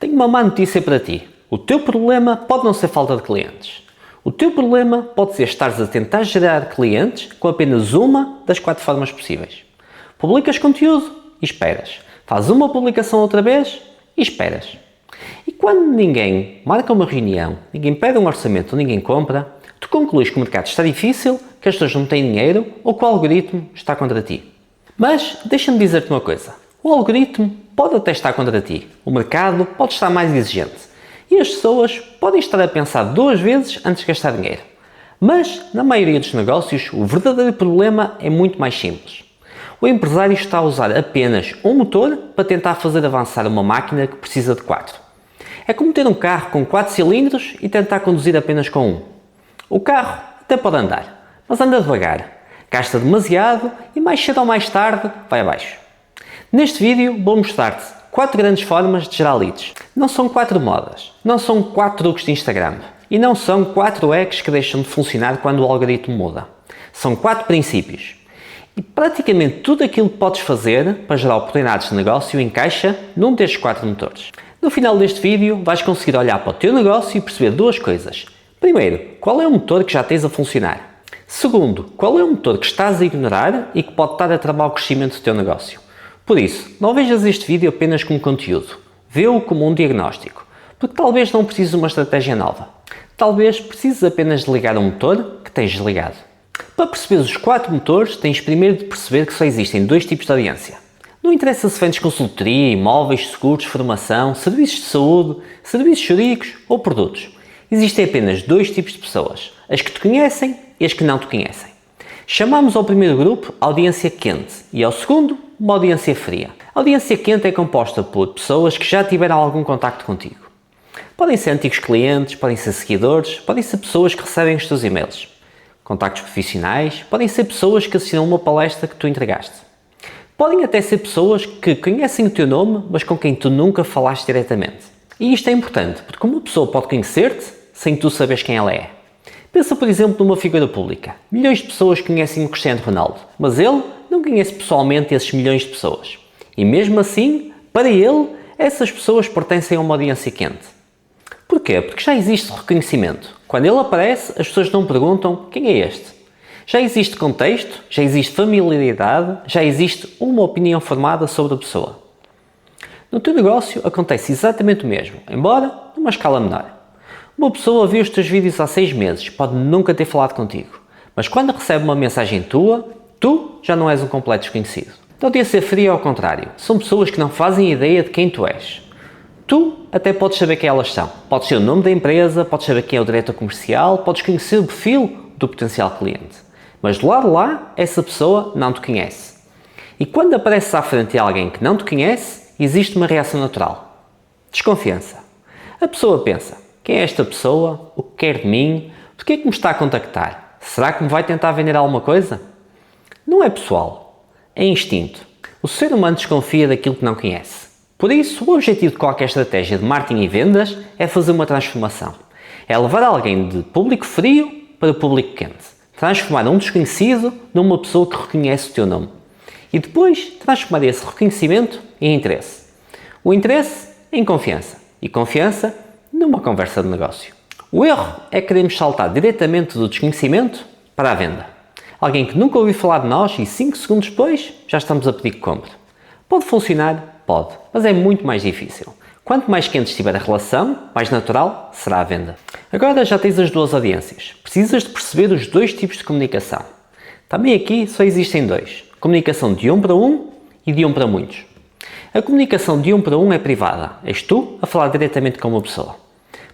Tenho uma má notícia para ti. O teu problema pode não ser falta de clientes. O teu problema pode ser estares a tentar gerar clientes com apenas uma das 4 formas possíveis. Publicas conteúdo e esperas. Fazes uma publicação outra vez e esperas. E quando ninguém marca uma reunião, ninguém pede um orçamento, ninguém compra, tu concluís que o mercado está difícil, que as pessoas não têm dinheiro ou que o algoritmo está contra ti. Mas deixa-me dizer-te uma coisa. O algoritmo pode até estar contra ti. O mercado pode estar mais exigente. E as pessoas podem estar a pensar 2 vezes antes de gastar dinheiro. Mas, na maioria dos negócios, o verdadeiro problema é muito mais simples. O empresário está a usar apenas um motor para tentar fazer avançar uma máquina que precisa de 4. É como ter um carro com 4 cilindros e tentar conduzir apenas com um. O carro até pode andar, mas anda devagar, gasta demasiado e mais cedo ou mais tarde vai abaixo. Neste vídeo vou mostrar-te 4 grandes formas de gerar leads. Não são 4 modas, não são 4 truques de Instagram e não são 4 hacks que deixam de funcionar quando o algoritmo muda. São 4 princípios. E praticamente tudo aquilo que podes fazer para gerar oportunidades de negócio encaixa num destes 4 motores. No final deste vídeo vais conseguir olhar para o teu negócio e perceber 2 coisas. Primeiro, qual é o motor que já tens a funcionar? Segundo, qual é o motor que estás a ignorar e que pode estar a travar o crescimento do teu negócio? Por isso, não vejas este vídeo apenas como conteúdo. Vê-o como um diagnóstico, porque talvez não precises de uma estratégia nova. Talvez precises apenas de ligar um motor que tens desligado. Para perceberes os 4 motores, tens primeiro de perceber que só existem 2 tipos de audiência. Não interessa se vendes consultoria, imóveis, seguros, formação, serviços de saúde, serviços jurídicos ou produtos. Existem apenas 2 tipos de pessoas, as que te conhecem e as que não te conhecem. Chamamos ao primeiro grupo audiência quente e ao segundo uma audiência fria. A audiência quente é composta por pessoas que já tiveram algum contacto contigo. Podem ser antigos clientes, podem ser seguidores, podem ser pessoas que recebem os teus e-mails. Contactos profissionais, podem ser pessoas que assistiram uma palestra que tu entregaste. Podem até ser pessoas que conhecem o teu nome, mas com quem tu nunca falaste diretamente. E isto é importante, porque uma pessoa pode conhecer-te sem tu saberes quem ela é. Pensa, por exemplo, numa figura pública. Milhões de pessoas conhecem o Cristiano Ronaldo, mas ele não conhece pessoalmente esses milhões de pessoas. E mesmo assim, para ele, essas pessoas pertencem a uma audiência quente. Porquê? Porque já existe reconhecimento. Quando ele aparece, as pessoas não perguntam quem é este. Já existe contexto, já existe familiaridade, já existe uma opinião formada sobre a pessoa. No teu negócio acontece exatamente o mesmo, embora numa escala menor. Uma pessoa viu os teus vídeos há 6 meses, pode nunca ter falado contigo, mas quando recebe uma mensagem tua, tu já não és um completo desconhecido. A audiência fria é ao contrário, são pessoas que não fazem ideia de quem tu és. Tu até podes saber quem elas são, podes ser o nome da empresa, podes saber quem é o diretor comercial, podes conhecer o perfil do potencial cliente, mas do lado de lá, essa pessoa não te conhece. E quando apareces à frente de alguém que não te conhece, existe uma reação natural. Desconfiança. A pessoa pensa, quem é esta pessoa? O que quer de mim? Por que é que me está a contactar? Será que me vai tentar vender alguma coisa? Não é pessoal, é instinto. O ser humano desconfia daquilo que não conhece. Por isso, o objetivo de qualquer estratégia de marketing e vendas é fazer uma transformação. É levar alguém de público frio para público quente. Transformar um desconhecido numa pessoa que reconhece o teu nome. E depois, transformar esse reconhecimento em interesse. O interesse em confiança. E confiança numa conversa de negócio. O erro é queremos saltar diretamente do desconhecimento para a venda. Alguém que nunca ouviu falar de nós e 5 segundos depois já estamos a pedir que compre. Pode funcionar? Pode, mas é muito mais difícil. Quanto mais quente estiver a relação, mais natural será a venda. Agora já tens as 2 audiências. Precisas de perceber os 2 tipos de comunicação. Também aqui só existem 2. Comunicação de 1 para 1 e de 1 para muitos. A comunicação de 1 para 1 é privada. És tu a falar diretamente com uma pessoa.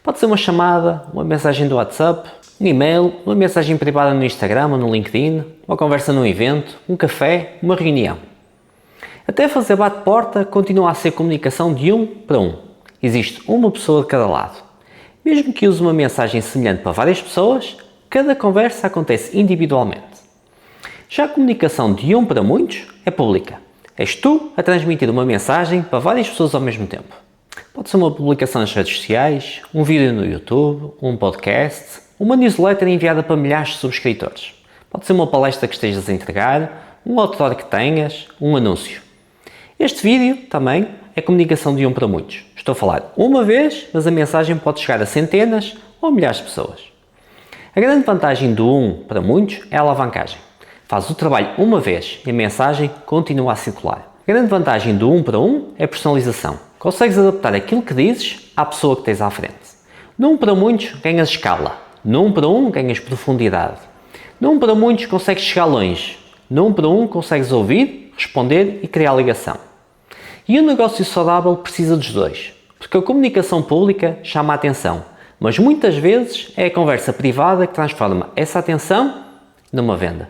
Pode ser uma chamada, uma mensagem do WhatsApp, um e-mail, uma mensagem privada no Instagram ou no LinkedIn, uma conversa num evento, um café, uma reunião. Até fazer bate-porta continua a ser comunicação de 1 para 1. Existe uma pessoa de cada lado. Mesmo que use uma mensagem semelhante para várias pessoas, cada conversa acontece individualmente. Já a comunicação de 1 para muitos é pública. És tu a transmitir uma mensagem para várias pessoas ao mesmo tempo. Pode ser uma publicação nas redes sociais, um vídeo no YouTube, um podcast, uma newsletter enviada para milhares de subscritores. Pode ser uma palestra que estejas a entregar, um outdoor que tenhas, um anúncio. Este vídeo também é comunicação de um para muitos. Estou a falar uma vez, mas a mensagem pode chegar a centenas ou milhares de pessoas. A grande vantagem do um para muitos é a alavancagem. Faz o trabalho uma vez e a mensagem continua a circular. A grande vantagem do um para um é a personalização. Consegues adaptar aquilo que dizes à pessoa que tens à frente. No um para muitos ganhas escala. No um para um ganhas profundidade. No um para muitos consegues chegar longe. No um para um consegues ouvir, responder e criar ligação. E um negócio saudável precisa dos dois, porque a comunicação pública chama a atenção, mas muitas vezes é a conversa privada que transforma essa atenção numa venda.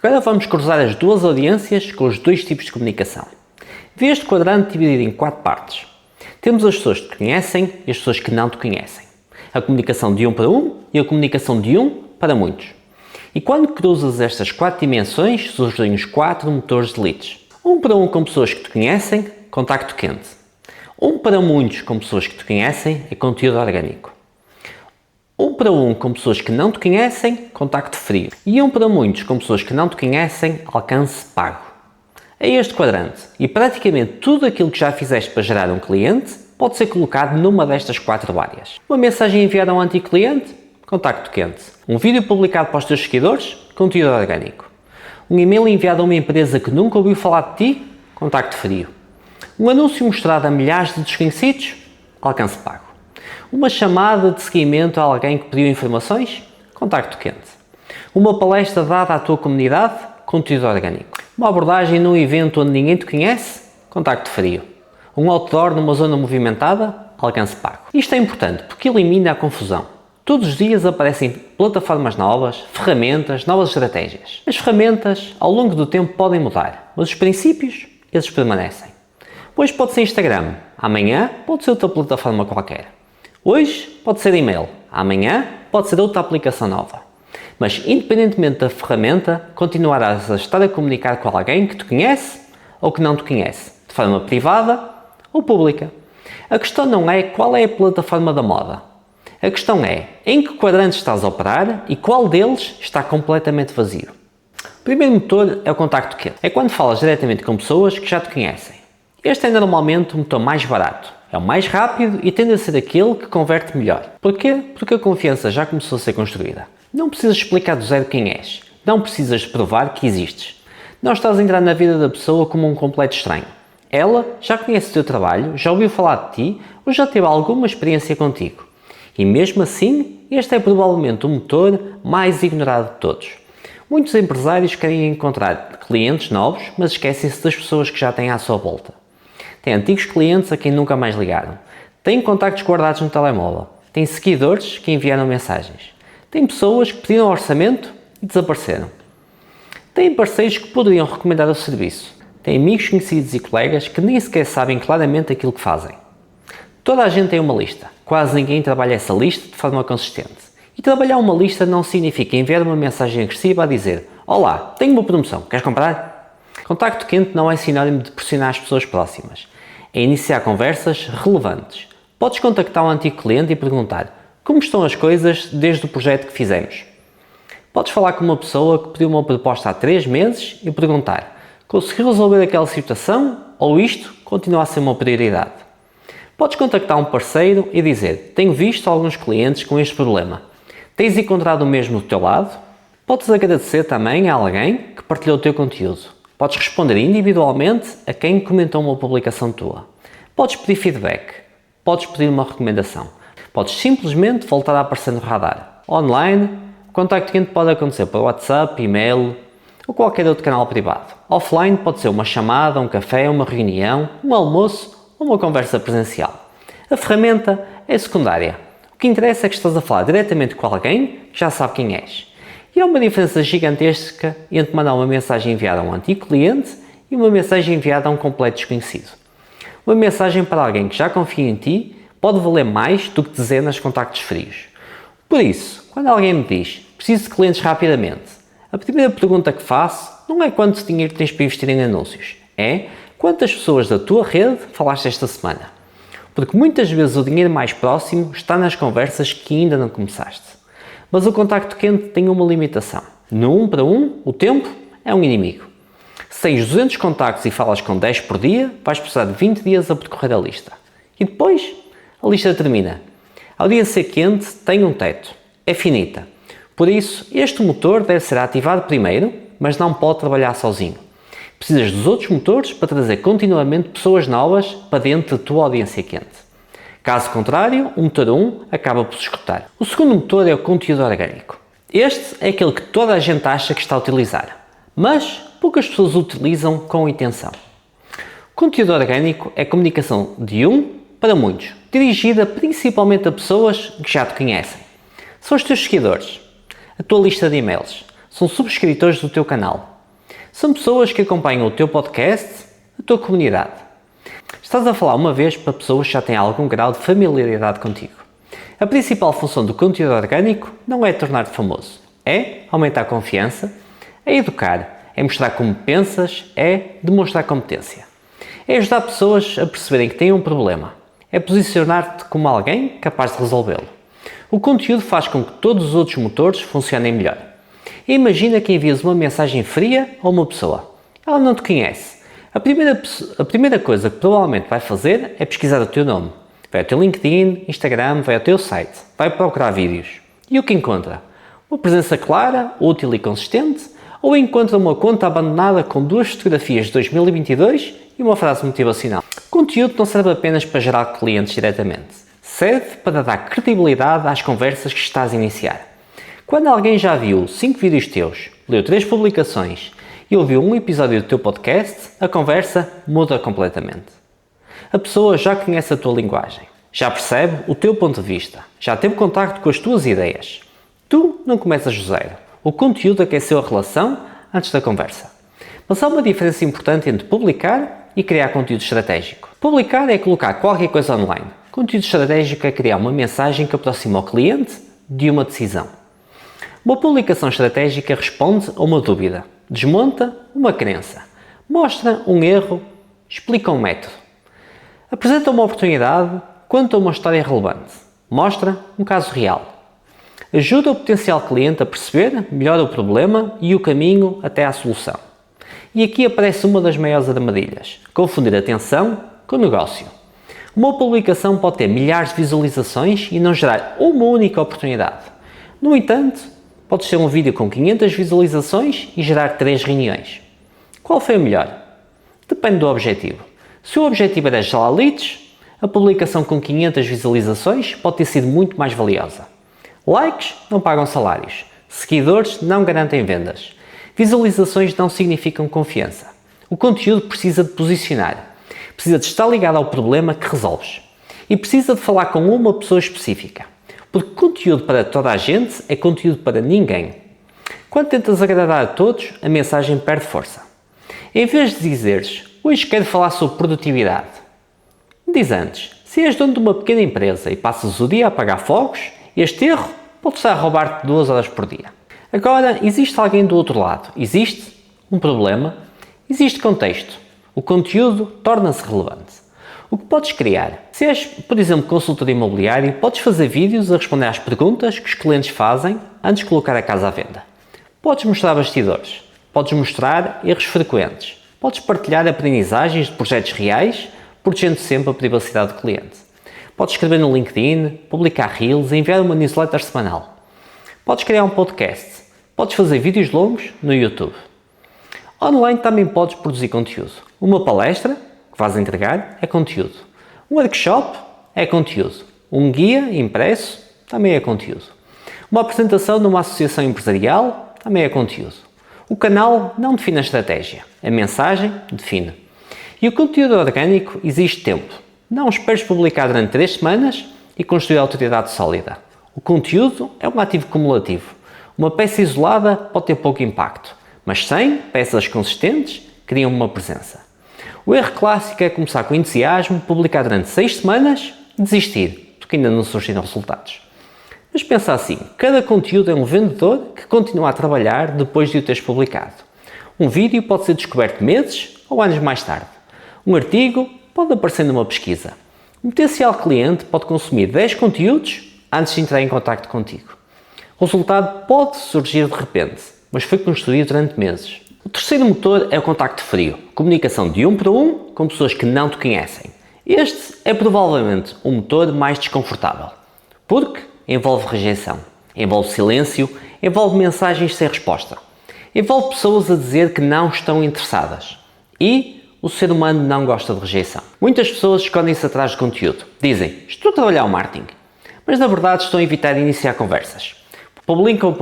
Agora vamos cruzar as duas audiências com os dois tipos de comunicação. Vê este quadrante dividido em 4 partes. Temos as pessoas que te conhecem e as pessoas que não te conhecem. A comunicação de um para um e a comunicação de um para muitos. E quando cruzas estas 4 dimensões, surgem os 4 motores de leads. Um para um com pessoas que te conhecem, contacto quente. Um para muitos com pessoas que te conhecem é conteúdo orgânico. Um para um com pessoas que não te conhecem, contacto frio. E um para muitos com pessoas que não te conhecem, alcance pago. É este quadrante e praticamente tudo aquilo que já fizeste para gerar um cliente pode ser colocado numa destas 4 áreas. Uma mensagem enviada a um antigo cliente, contacto quente. Um vídeo publicado para os teus seguidores, conteúdo orgânico. Um e-mail enviado a uma empresa que nunca ouviu falar de ti, contacto frio. Um anúncio mostrado a milhares de desconhecidos, alcance pago. Uma chamada de seguimento a alguém que pediu informações, contacto quente. Uma palestra dada à tua comunidade, conteúdo orgânico. Uma abordagem num evento onde ninguém te conhece, contacto frio. Um outdoor numa zona movimentada, alcance pago. Isto é importante porque elimina a confusão. Todos os dias aparecem plataformas novas, ferramentas, novas estratégias. As ferramentas, ao longo do tempo, podem mudar, mas os princípios, esses permanecem. Hoje pode ser Instagram, amanhã pode ser outra plataforma qualquer. Hoje pode ser e-mail, amanhã pode ser outra aplicação nova. Mas independentemente da ferramenta, continuarás a estar a comunicar com alguém que te conhece ou que não te conhece, de forma privada ou pública. A questão não é qual é a plataforma da moda. A questão é em que quadrante estás a operar e qual deles está completamente vazio. O primeiro motor é o contacto quente. É quando falas diretamente com pessoas que já te conhecem. Este é normalmente o motor mais barato, é o mais rápido e tende a ser aquele que converte melhor. Porquê? Porque a confiança já começou a ser construída. Não precisas explicar do zero quem és, não precisas provar que existes. Não estás a entrar na vida da pessoa como um completo estranho. Ela já conhece o teu trabalho, já ouviu falar de ti ou já teve alguma experiência contigo. E mesmo assim, este é provavelmente o motor mais ignorado de todos. Muitos empresários querem encontrar clientes novos, mas esquecem-se das pessoas que já têm à sua volta. Tem antigos clientes a quem nunca mais ligaram. Tem contactos guardados no telemóvel. Tem seguidores que enviaram mensagens. Tem pessoas que pediram orçamento e desapareceram. Tem parceiros que poderiam recomendar o serviço. Tem amigos conhecidos e colegas que nem sequer sabem claramente aquilo que fazem. Toda a gente tem uma lista. Quase ninguém trabalha essa lista de forma consistente. E trabalhar uma lista não significa enviar uma mensagem agressiva a dizer: olá, tenho uma promoção, queres comprar? Contacto quente não é sinónimo de pressionar as pessoas próximas. É iniciar conversas relevantes. Podes contactar um antigo cliente e perguntar: como estão as coisas desde o projeto que fizemos? Podes falar com uma pessoa que pediu uma proposta há 3 meses e perguntar: conseguiu resolver aquela situação ou isto continua a ser uma prioridade? Podes contactar um parceiro e dizer: tenho visto alguns clientes com este problema. Tens encontrado o mesmo do teu lado? Podes agradecer também a alguém que partilhou o teu conteúdo. Podes responder individualmente a quem comentou uma publicação tua. Podes pedir feedback. Podes pedir uma recomendação. Podes simplesmente voltar a aparecer no radar. Online, o contacto quente pode acontecer por WhatsApp, e-mail ou qualquer outro canal privado. Offline pode ser uma chamada, um café, uma reunião, um almoço ou uma conversa presencial. A ferramenta é secundária. O que interessa é que estás a falar diretamente com alguém que já sabe quem és. E há uma diferença gigantesca entre mandar uma mensagem enviada a um antigo cliente e uma mensagem enviada a um completo desconhecido. Uma mensagem para alguém que já confia em ti pode valer mais do que dezenas de contactos frios. Por isso, quando alguém me diz: preciso de clientes rapidamente, a primeira pergunta que faço não é quanto dinheiro tens para investir em anúncios, é quantas pessoas da tua rede falaste esta semana. Porque muitas vezes o dinheiro mais próximo está nas conversas que ainda não começaste. Mas o contacto quente tem uma limitação. No 1 para 1, o tempo é um inimigo. Se tens 200 contactos e falas com 10 por dia, vais precisar de 20 dias a percorrer a lista. E depois, a lista termina. A audiência quente tem um teto, é finita. Por isso, este motor deve ser ativado primeiro, mas não pode trabalhar sozinho. Precisas dos outros motores para trazer continuamente pessoas novas para dentro da tua audiência quente. Caso contrário, o motor 1 acaba por se esgotar. O segundo motor é o conteúdo orgânico. Este é aquele que toda a gente acha que está a utilizar, mas poucas pessoas utilizam com intenção. O conteúdo orgânico é comunicação de um para muitos, dirigida principalmente a pessoas que já te conhecem. São os teus seguidores, a tua lista de e-mails, são subscritores do teu canal. São pessoas que acompanham o teu podcast, a tua comunidade. Estás a falar uma vez para pessoas que já têm algum grau de familiaridade contigo. A principal função do conteúdo orgânico não é tornar-te famoso, é aumentar a confiança, é educar, é mostrar como pensas, é demonstrar competência. É ajudar pessoas a perceberem que têm um problema, é posicionar-te como alguém capaz de resolvê-lo. O conteúdo faz com que todos os outros motores funcionem melhor. E imagina que envias uma mensagem fria a uma pessoa. Ela não te conhece. A primeira coisa que provavelmente vai fazer é pesquisar o teu nome. Vai ao teu LinkedIn, Instagram, vai ao teu site, vai procurar vídeos. E o que encontra? Uma presença clara, útil e consistente? Ou encontra uma conta abandonada com 2 fotografias de 2022 e uma frase motivacional? O conteúdo não serve apenas para gerar clientes diretamente. Serve para dar credibilidade às conversas que estás a iniciar. Quando alguém já viu 5 vídeos teus, leu 3 publicações e ouviu um episódio do teu podcast, a conversa muda completamente. A pessoa já conhece a tua linguagem, já percebe o teu ponto de vista, já teve contacto com as tuas ideias. Tu não começas do zero. O conteúdo aqueceu a relação antes da conversa. Mas há uma diferença importante entre publicar e criar conteúdo estratégico. Publicar é colocar qualquer coisa online. Conteúdo estratégico é criar uma mensagem que aproxima o cliente de uma decisão. Uma publicação estratégica responde a uma dúvida, desmonta uma crença, mostra um erro, explica um método. Apresenta uma oportunidade, conta uma história relevante, mostra um caso real. Ajuda o potencial cliente a perceber melhor o problema e o caminho até à solução. E aqui aparece uma das maiores armadilhas: confundir atenção com negócio. Uma publicação pode ter milhares de visualizações e não gerar uma única oportunidade. No entanto, pode ser um vídeo com 500 visualizações e gerar 3 reuniões. Qual foi o melhor? Depende do objetivo. Se o objetivo era gerar leads, a publicação com 500 visualizações pode ter sido muito mais valiosa. Likes não pagam salários. Seguidores não garantem vendas. Visualizações não significam confiança. O conteúdo precisa de posicionar. Precisa de estar ligado ao problema que resolves. E precisa de falar com uma pessoa específica. Porque conteúdo para toda a gente é conteúdo para ninguém. Quando tentas agradar a todos, a mensagem perde força. Em vez de dizeres, hoje quero falar sobre produtividade, diz antes, se és dono de uma pequena empresa e passas o dia a apagar fogos, este erro pode estar a roubar-te 2 horas por dia. Agora, existe alguém do outro lado, existe um problema, existe contexto. O conteúdo torna-se relevante. O que podes criar? Se és, por exemplo, consultor imobiliário, podes fazer vídeos a responder às perguntas que os clientes fazem antes de colocar a casa à venda. Podes mostrar bastidores. Podes mostrar erros frequentes. Podes partilhar aprendizagens de projetos reais, protegendo sempre a privacidade do cliente. Podes escrever no LinkedIn, publicar reels e enviar uma newsletter semanal. Podes criar um podcast. Podes fazer vídeos longos no YouTube. Online também podes produzir conteúdo. Uma palestra que vais entregar é conteúdo. Um workshop é conteúdo. Um guia impresso também é conteúdo. Uma apresentação numa associação empresarial também é conteúdo. O canal não define a estratégia. A mensagem define. E o conteúdo orgânico exige tempo. Não esperes publicar durante 3 semanas e construir autoridade sólida. O conteúdo é um ativo cumulativo. Uma peça isolada pode ter pouco impacto, mas 100 peças consistentes criam uma presença. O erro clássico é começar com entusiasmo, publicar durante 6 semanas e desistir, porque ainda não surgiram resultados. Mas pensa assim, cada conteúdo é um vendedor que continua a trabalhar depois de o teres publicado. Um vídeo pode ser descoberto meses ou anos mais tarde. Um artigo pode aparecer numa pesquisa. Um potencial cliente pode consumir 10 conteúdos antes de entrar em contacto contigo. O resultado pode surgir de repente, mas foi construído durante meses. O terceiro motor é o contacto frio, comunicação de um para um com pessoas que não te conhecem. Este é provavelmente o motor mais desconfortável, porque envolve rejeição, envolve silêncio, envolve mensagens sem resposta, envolve pessoas a dizer que não estão interessadas e o ser humano não gosta de rejeição. Muitas pessoas escondem-se atrás de conteúdo, dizem, estou a trabalhar o marketing, mas na verdade estão a evitar iniciar conversas. Publicam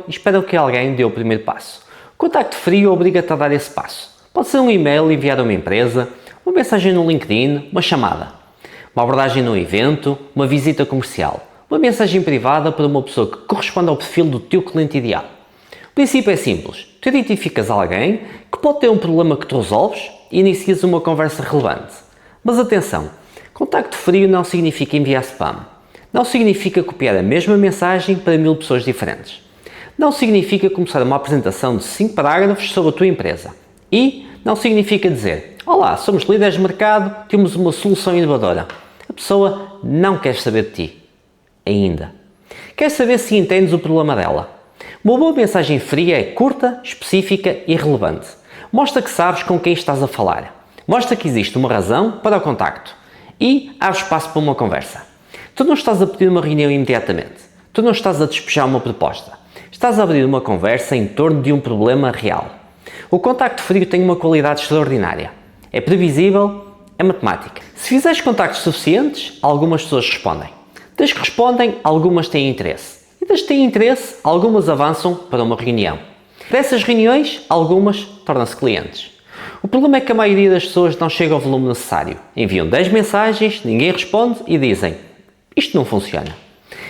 e esperam que alguém dê o primeiro passo. O contacto frio obriga-te a dar esse passo. Pode ser um e-mail enviado a uma empresa, uma mensagem no LinkedIn, uma chamada, uma abordagem num evento, uma visita comercial, uma mensagem privada para uma pessoa que corresponde ao perfil do teu cliente ideal. O princípio é simples. Tu identificas alguém que pode ter um problema que tu resolves e inicias uma conversa relevante. Mas atenção, contacto frio não significa enviar spam. Não significa copiar a mesma mensagem para 1000 pessoas diferentes. Não significa começar uma apresentação de 5 parágrafos sobre a tua empresa. E não significa dizer, olá, somos líderes de mercado, temos uma solução inovadora. A pessoa não quer saber de ti. Ainda. Quer saber se entendes o problema dela. Uma boa mensagem fria é curta, específica e relevante. Mostra que sabes com quem estás a falar. Mostra que existe uma razão para o contacto. E abre espaço para uma conversa. Tu não estás a pedir uma reunião imediatamente. Tu não estás a despejar uma proposta. Estás a abrir uma conversa em torno de um problema real. O contacto frio tem uma qualidade extraordinária. É previsível, é matemática. Se fizeres contactos suficientes, algumas pessoas respondem. Das que respondem, algumas têm interesse. E das que têm interesse, algumas avançam para uma reunião. Dessas reuniões, algumas tornam-se clientes. O problema é que a maioria das pessoas não chega ao volume necessário. Enviam 10 mensagens, ninguém responde e dizem, isto não funciona.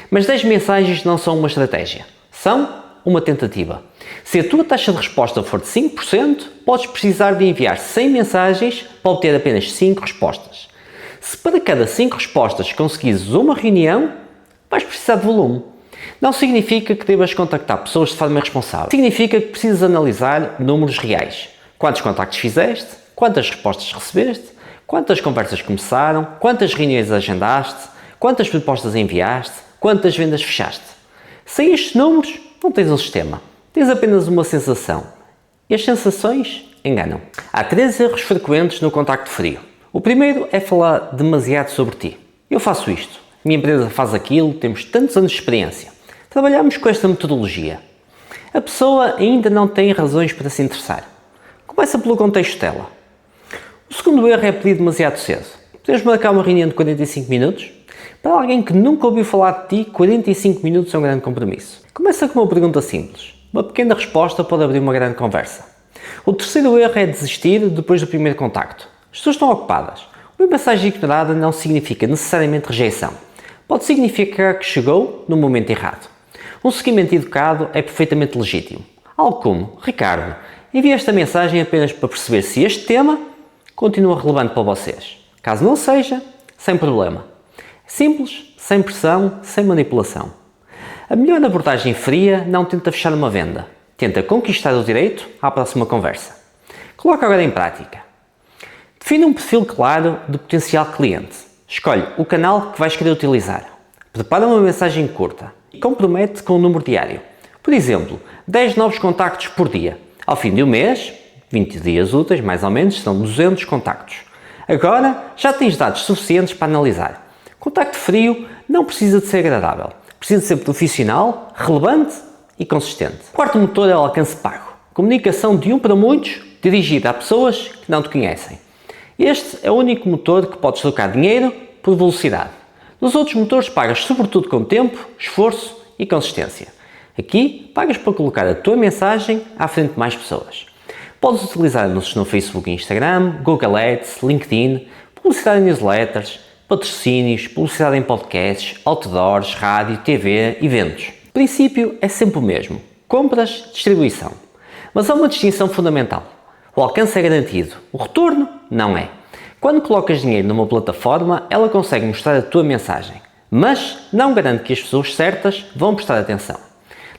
Mas 10 mensagens não são uma estratégia. São uma tentativa. Se a tua taxa de resposta for de 5%, podes precisar de enviar 100 mensagens para obter apenas 5 respostas. Se para cada 5 respostas conseguires uma reunião, vais precisar de volume. Não significa que devas contactar pessoas de forma irresponsável. Significa que precisas analisar números reais. Quantos contactos fizeste? Quantas respostas recebeste? Quantas conversas começaram? Quantas reuniões agendaste? Quantas propostas enviaste? Quantas vendas fechaste? Sem estes números, não tens um sistema. Tens apenas uma sensação. E as sensações enganam. Há 3 erros frequentes no contacto frio. O primeiro é falar demasiado sobre ti. Eu faço isto. Minha empresa faz aquilo. Temos tantos anos de experiência. Trabalhamos com esta metodologia. A pessoa ainda não tem razões para se interessar. Começa pelo contexto dela. O segundo erro é pedir demasiado cedo. Podemos marcar uma reunião de 45 minutos? Para alguém que nunca ouviu falar de ti, 45 minutos é um grande compromisso. Começa com uma pergunta simples. Uma pequena resposta pode abrir uma grande conversa. O terceiro erro é desistir depois do primeiro contacto. As pessoas estão ocupadas. Uma mensagem ignorada não significa necessariamente rejeição. Pode significar que chegou no momento errado. Um seguimento educado é perfeitamente legítimo. Algo como, Ricardo, enviei esta mensagem apenas para perceber se este tema continua relevante para vocês. Caso não seja, sem problema. Simples, sem pressão, sem manipulação. A melhor abordagem fria não tenta fechar uma venda. Tenta conquistar o direito à próxima conversa. Coloca agora em prática. Define um perfil claro de potencial cliente. Escolhe o canal que vais querer utilizar. Prepara uma mensagem curta e compromete com um número diário. Por exemplo, 10 novos contactos por dia. Ao fim de um mês, 20 dias úteis mais ou menos, são 200 contactos. Agora já tens dados suficientes para analisar. Contacto frio não precisa de ser agradável. Precisa de ser profissional, relevante e consistente. O quarto motor é o alcance pago. Comunicação de um para muitos, dirigida a pessoas que não te conhecem. Este é o único motor que podes trocar dinheiro por velocidade. Nos outros motores pagas sobretudo com tempo, esforço e consistência. Aqui pagas para colocar a tua mensagem à frente de mais pessoas. Podes utilizar anúncios no Facebook e Instagram, Google Ads, LinkedIn, publicidade em newsletters, patrocínios, publicidade em podcasts, outdoors, rádio, TV, eventos. O princípio é sempre o mesmo. Compras, distribuição. Mas há uma distinção fundamental. O alcance é garantido. O retorno não é. Quando colocas dinheiro numa plataforma, ela consegue mostrar a tua mensagem. Mas não garante que as pessoas certas vão prestar atenção.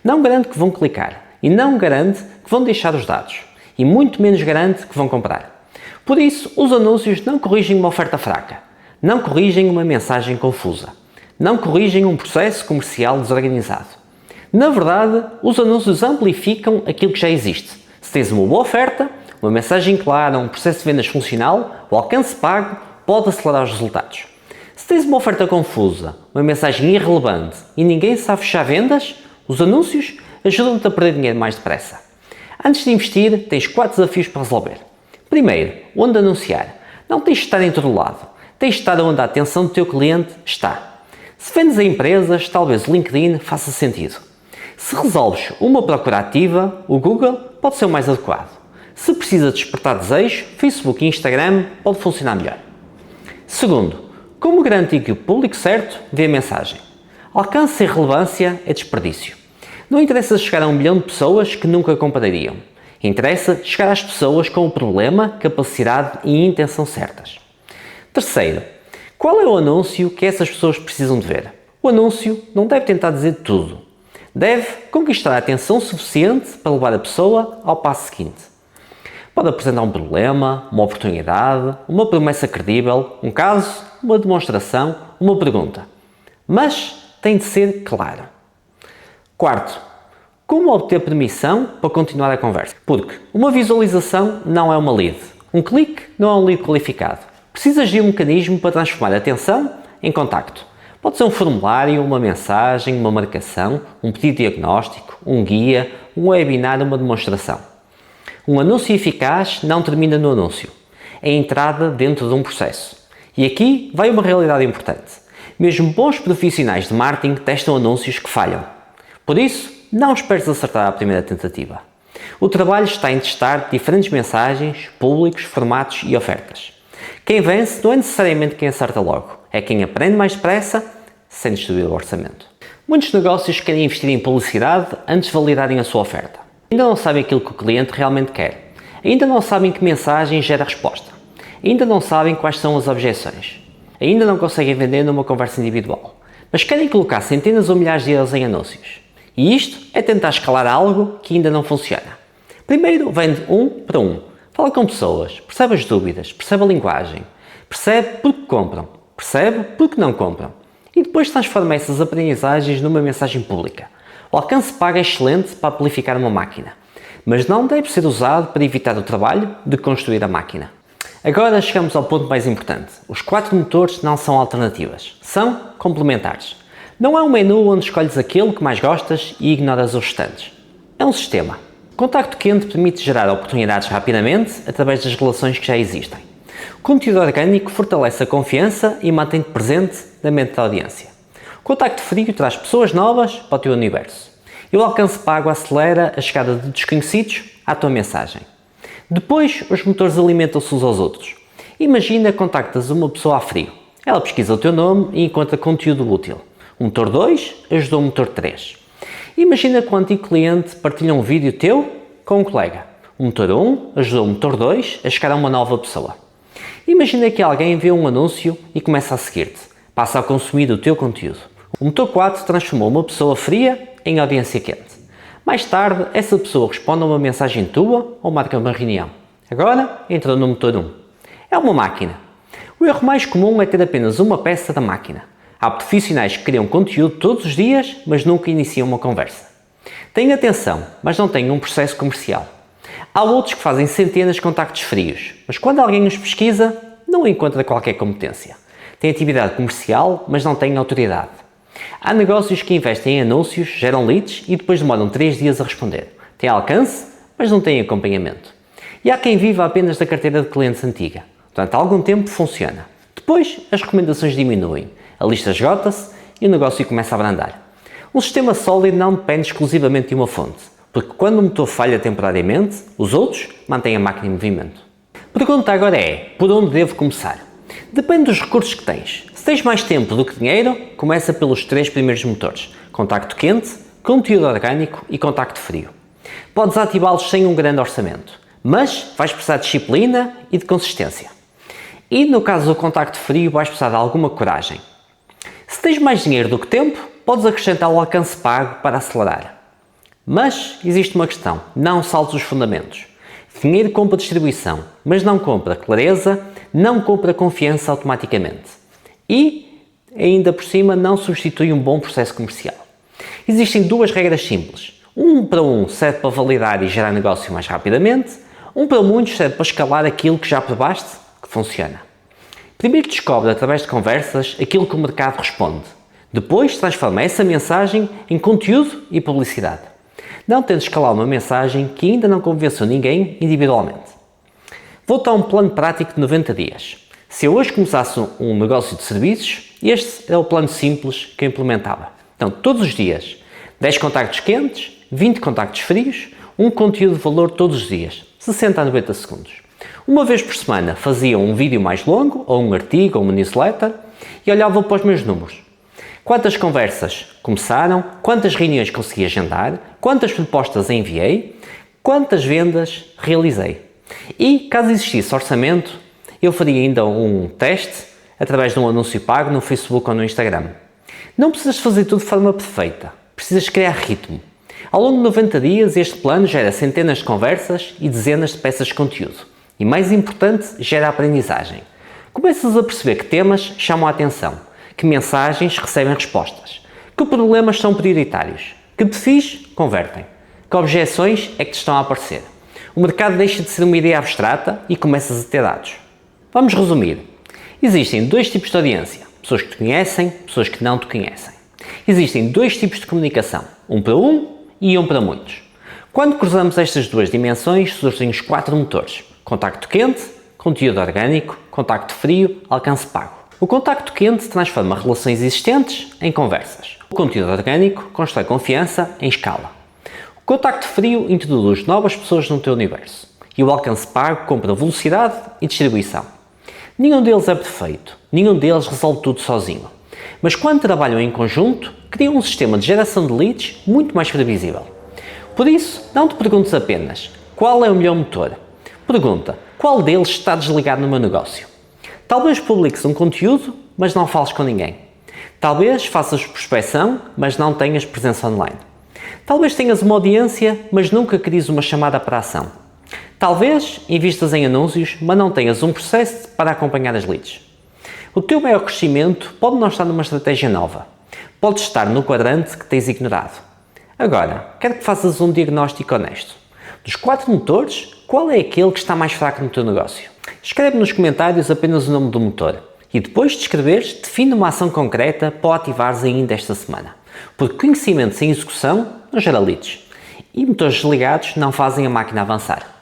Não garante que vão clicar. E não garante que vão deixar os dados. E muito menos garante que vão comprar. Por isso, os anúncios não corrigem uma oferta fraca. Não corrigem uma mensagem confusa. Não corrigem um processo comercial desorganizado. Na verdade, os anúncios amplificam aquilo que já existe. Se tens uma boa oferta, uma mensagem clara, um processo de vendas funcional, o alcance pago pode acelerar os resultados. Se tens uma oferta confusa, uma mensagem irrelevante e ninguém sabe fechar vendas, os anúncios ajudam-te a perder dinheiro mais depressa. Antes de investir, tens 4 desafios para resolver. Primeiro, onde anunciar. Não tens de estar em todo lado. Tens de estar onde a atenção do teu cliente está. Se vendes a empresas, talvez o LinkedIn faça sentido. Se resolves uma procura ativa, o Google pode ser o mais adequado. Se precisa despertar desejo, Facebook e Instagram pode funcionar melhor. Segundo, como garantir que o público certo vê a mensagem? Alcance e relevância é desperdício. Não interessa chegar a 1 milhão de pessoas que nunca comprariam. Interessa chegar às pessoas com o problema, capacidade e intenção certas. Terceiro, qual é o anúncio que essas pessoas precisam de ver? O anúncio não deve tentar dizer tudo. Deve conquistar a atenção suficiente para levar a pessoa ao passo seguinte. Pode apresentar um problema, uma oportunidade, uma promessa credível, um caso, uma demonstração, uma pergunta. Mas tem de ser claro. Quarto, como obter permissão para continuar a conversa? Porque uma visualização não é uma lead. Um clique não é um lead qualificado. Precisas de um mecanismo para transformar a atenção em contacto. Pode ser um formulário, uma mensagem, uma marcação, um pedido diagnóstico, um guia, um webinar, uma demonstração. Um anúncio eficaz não termina no anúncio. É a entrada dentro de um processo. E aqui vai uma realidade importante. Mesmo bons profissionais de marketing testam anúncios que falham. Por isso, não esperes acertar à primeira tentativa. O trabalho está em testar diferentes mensagens, públicos, formatos e ofertas. Quem vence não é necessariamente quem acerta logo, é quem aprende mais depressa, sem destruir o orçamento. Muitos negócios querem investir em publicidade antes de validarem a sua oferta. Ainda não sabem aquilo que o cliente realmente quer. Ainda não sabem que mensagem gera resposta. Ainda não sabem quais são as objeções. Ainda não conseguem vender numa conversa individual. Mas querem colocar centenas ou milhares de euros em anúncios. E isto é tentar escalar algo que ainda não funciona. Primeiro, vende 1 para 1. Fala com pessoas, percebe as dúvidas, percebe a linguagem, percebe porque compram, percebe porque não compram. E depois transforma essas aprendizagens numa mensagem pública. O alcance pago é excelente para amplificar uma máquina, mas não deve ser usado para evitar o trabalho de construir a máquina. Agora chegamos ao ponto mais importante. Os 4 motores não são alternativas, são complementares. Não é um menu onde escolhes aquele que mais gostas e ignoras os restantes. É um sistema. Contacto quente permite gerar oportunidades rapidamente através das relações que já existem. O conteúdo orgânico fortalece a confiança e mantém-te presente na mente da audiência. O contacto frio traz pessoas novas para o teu universo. E o alcance pago acelera a chegada de desconhecidos à tua mensagem. Depois, os motores alimentam-se uns aos outros. Imagina que contactas uma pessoa a frio. Ela pesquisa o teu nome e encontra conteúdo útil. O motor 2 ajudou o motor 3. Imagina que o antigo cliente partilha um vídeo teu com um colega. O motor 1 ajudou o motor 2 a chegar a uma nova pessoa. Imagina que alguém vê um anúncio e começa a seguir-te. Passa a consumir o teu conteúdo. O motor 4 transformou uma pessoa fria em audiência quente. Mais tarde, essa pessoa responde a uma mensagem tua ou marca uma reunião. Agora, entrou no motor 1. É uma máquina. O erro mais comum é ter apenas uma peça da máquina. Há profissionais que criam conteúdo todos os dias, mas nunca iniciam uma conversa. Têm atenção, mas não têm um processo comercial. Há outros que fazem centenas de contactos frios, mas quando alguém os pesquisa, não encontra qualquer competência. Têm atividade comercial, mas não têm autoridade. Há negócios que investem em anúncios, geram leads e depois demoram 3 dias a responder. Têm alcance, mas não têm acompanhamento. E há quem viva apenas da carteira de clientes antiga. Durante algum tempo funciona. Depois, as recomendações diminuem. A lista esgota-se e o negócio começa a abrandar. Um sistema sólido não depende exclusivamente de uma fonte, porque quando o motor falha temporariamente, os outros mantêm a máquina em movimento. A pergunta agora é, por onde devo começar? Depende dos recursos que tens. Se tens mais tempo do que dinheiro, começa pelos 3 primeiros motores: contacto quente, conteúdo orgânico e contacto frio. Podes ativá-los sem um grande orçamento, mas vais precisar de disciplina e de consistência. E no caso do contacto frio, vais precisar de alguma coragem. Se tens mais dinheiro do que tempo, podes acrescentar o alcance pago para acelerar. Mas existe uma questão, não saltes os fundamentos. Dinheiro compra distribuição, mas não compra clareza, não compra confiança automaticamente. E, ainda por cima, não substitui um bom processo comercial. Existem 2 regras simples. Um para um serve para validar e gerar negócio mais rapidamente. Um para muitos serve para escalar aquilo que já provaste que funciona. Primeiro descobre através de conversas aquilo que o mercado responde. Depois transforma essa mensagem em conteúdo e publicidade. Não tente escalar uma mensagem que ainda não convenceu ninguém individualmente. Vou dar um plano prático de 90 dias. Se eu hoje começasse um negócio de serviços, este é o plano simples que eu implementava. Então, todos os dias, 10 contactos quentes, 20 contactos frios, um conteúdo de valor todos os dias, 60 a 90 segundos. Uma vez por semana fazia um vídeo mais longo, ou um artigo, ou uma newsletter, e olhava para os meus números. Quantas conversas começaram, quantas reuniões consegui agendar, quantas propostas enviei, quantas vendas realizei. E, caso existisse orçamento, eu faria ainda um teste através de um anúncio pago no Facebook ou no Instagram. Não precisas fazer tudo de forma perfeita, precisas criar ritmo. Ao longo de 90 dias, este plano gera centenas de conversas e dezenas de peças de conteúdo. E mais importante, gera aprendizagem. Começas a perceber que temas chamam a atenção, que mensagens recebem respostas, que problemas são prioritários, que perfis convertem, que objeções é que te estão a aparecer. O mercado deixa de ser uma ideia abstrata e começas a ter dados. Vamos resumir. Existem dois tipos de audiência, pessoas que te conhecem, pessoas que não te conhecem. Existem dois tipos de comunicação, um para um e um para muitos. Quando cruzamos estas duas dimensões, surgem os 4 motores: contacto quente, conteúdo orgânico, contacto frio, alcance pago. O contacto quente transforma relações existentes em conversas. O conteúdo orgânico constrói confiança em escala. O contacto frio introduz novas pessoas no teu universo. E o alcance pago compra velocidade e distribuição. Nenhum deles é perfeito, nenhum deles resolve tudo sozinho. Mas quando trabalham em conjunto, criam um sistema de geração de leads muito mais previsível. Por isso, não te perguntes apenas qual é o melhor motor. Pergunta, qual deles está desligado no meu negócio? Talvez publiques um conteúdo, mas não fales com ninguém. Talvez faças prospecção, mas não tenhas presença online. Talvez tenhas uma audiência, mas nunca cries uma chamada para a ação. Talvez invistas em anúncios, mas não tenhas um processo para acompanhar as leads. O teu maior crescimento pode não estar numa estratégia nova. Pode estar no quadrante que tens ignorado. Agora, quero que faças um diagnóstico honesto. Dos 4 motores, qual é aquele que está mais fraco no teu negócio? Escreve nos comentários apenas o nome do motor e depois de escreveres, define uma ação concreta para o ativares ainda esta semana. Porque conhecimento sem execução não gera leads e motores desligados não fazem a máquina avançar.